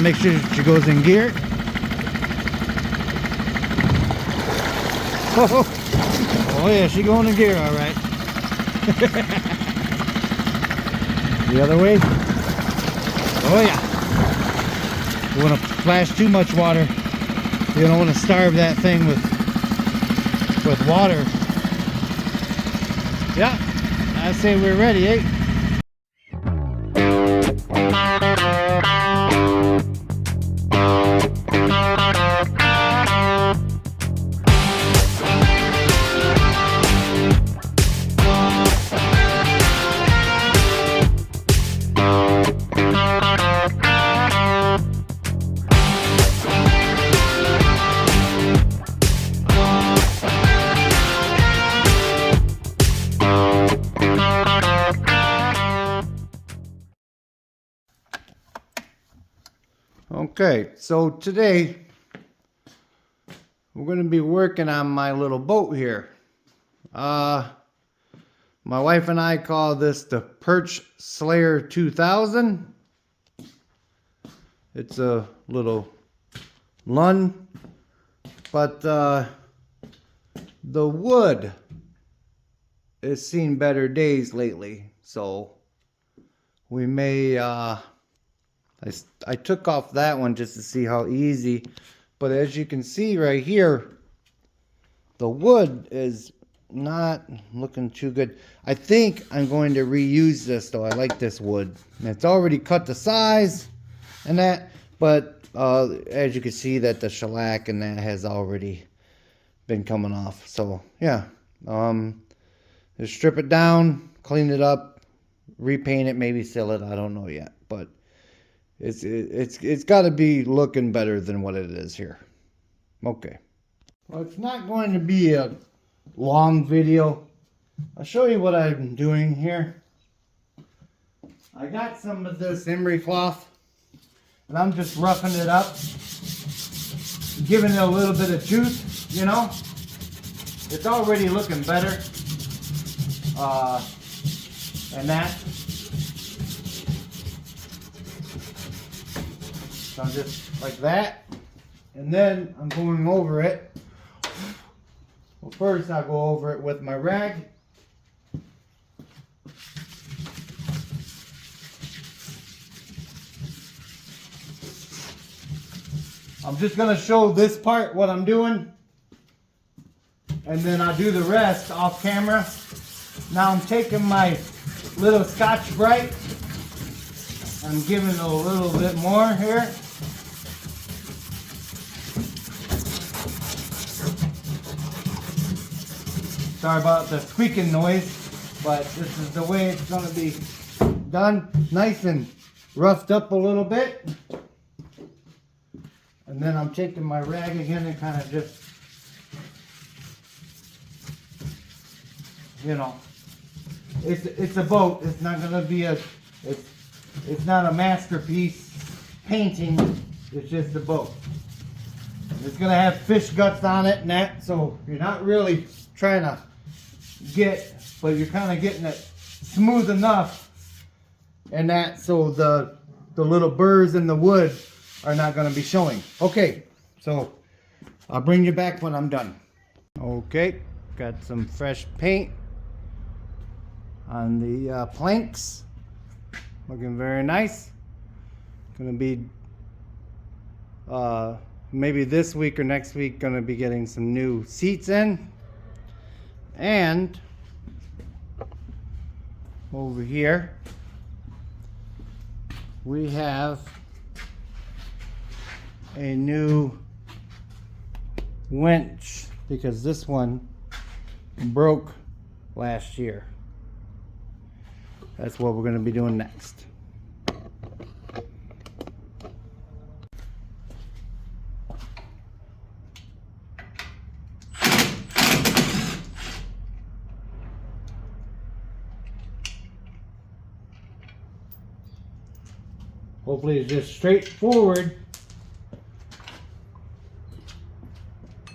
Gotta make sure she goes in gear. Oh yeah, she going in gear, all right. The other way. Oh yeah. You want to splash too much water. You don't want to starve that thing with water. Yeah, I say we're ready, eh? Okay, so today we're going to be working on my little boat here. My wife and I call this the Perch Slayer 2000. It's a little Lund, but the wood has seen better days lately, so we may I took off that one just to see how easy, but as you can see right here, the wood is not looking too good. I think I'm going to reuse this though. I like this wood. And it's already cut the size and that, but as you can see that the shellac and that has already been coming off. So yeah, just strip it down, clean it up, repaint it, maybe seal it. I don't know yet, but it's got to be looking better than what it is here. Okay. Well, it's not going to be a long video. I'll show you what I'm doing here. I got some of this emery cloth, and I'm just roughing it up, giving it a little bit of juice, you know. It's already looking better. And that. So I'm just like that, and then I'm going over it. Well, first I'll go over it with my rag. I'm just going to show this part what I'm doing, and then I'll do the rest off camera. Now I'm taking my little Scotch Brite. I'm giving it a little bit more here. Sorry about the squeaking noise, but this is the way it's going to be done. Nice and roughed up a little bit. And then I'm taking my rag again and kind of just, you know, it's a boat. It's not going to be it's not a masterpiece painting, it's just a boat. It's going to have fish guts on it and that, so you're not really trying to but you're kind of getting it smooth enough and that, so the little burrs in the wood are not going to be showing. Okay, so I'll bring you back when I'm done. Okay, got some fresh paint on the planks. Looking very nice. Gonna be maybe this week or next week gonna be getting some new seats in. And over here we have a new winch because this one broke last year. That's what we're going to be doing next. Hopefully it's just straightforward.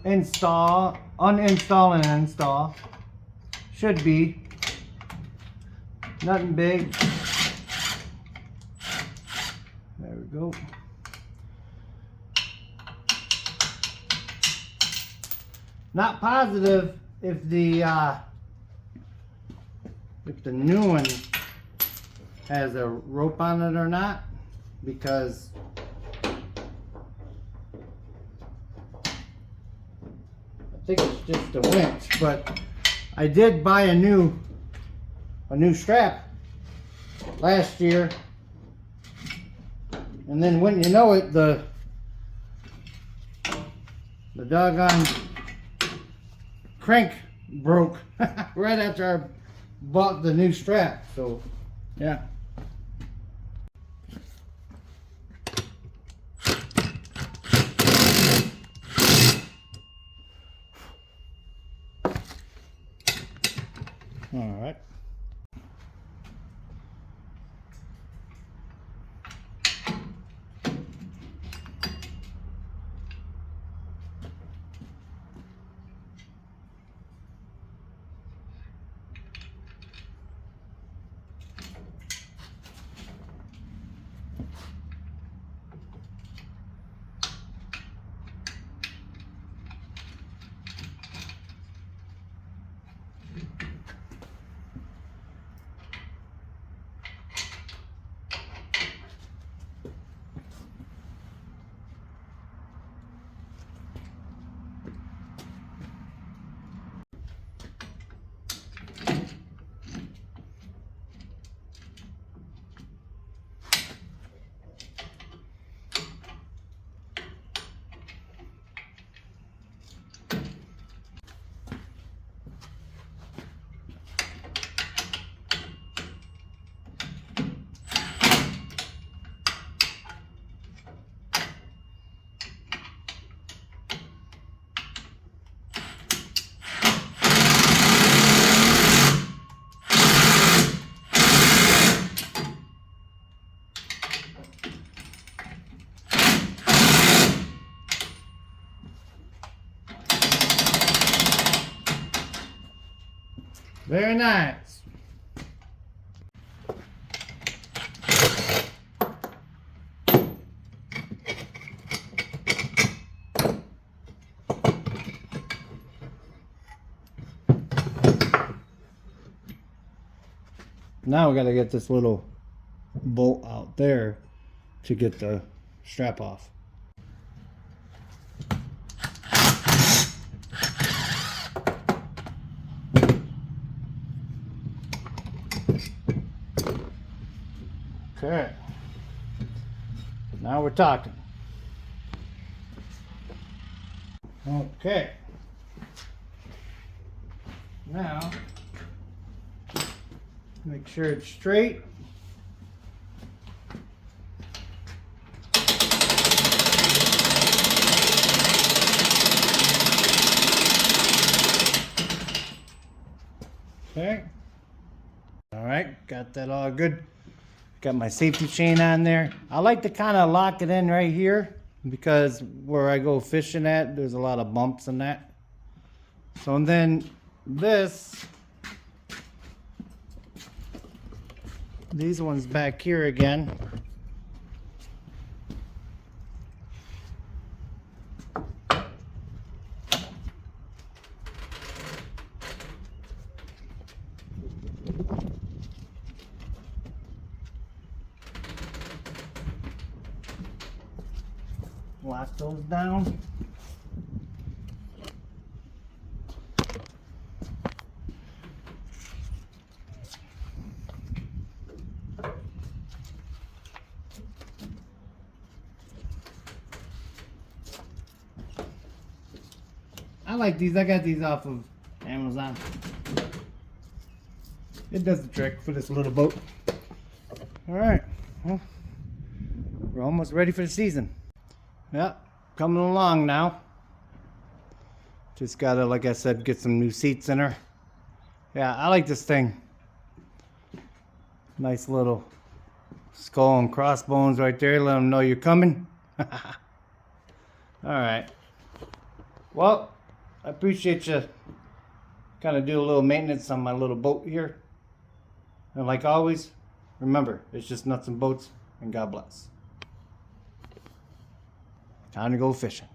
Install, uninstall and install. Should be. Nothing big. There we go. Not positive if the new one has a rope on it or not, because I think it's just a winch. But I did buy a new strap last year, and then when you know it, the doggone crank broke right after I bought the new strap. So yeah. All right. Very nice. Now we got to get this little bolt out there to get the strap off. Okay, now we're talking. Okay, now make sure it's straight. Okay, all right, got that all good. Got my safety chain on there. I like to kind of lock it in right here because where I go fishing at, there's a lot of bumps in that. So, and then these ones back here again. Lock those down. I like these. I got these off of Amazon. It does the trick for this little boat. All right. Well, we're almost ready for the season. Yep, coming along now. Just gotta, like I said, get some new seats in her. Yeah, I like this thing. Nice little skull and crossbones right there. Let them know you're coming. Alright. Well, I appreciate you kind of do a little maintenance on my little boat here. And like always, remember, it's just nuts and bolts, and God bless. Time to go fishing.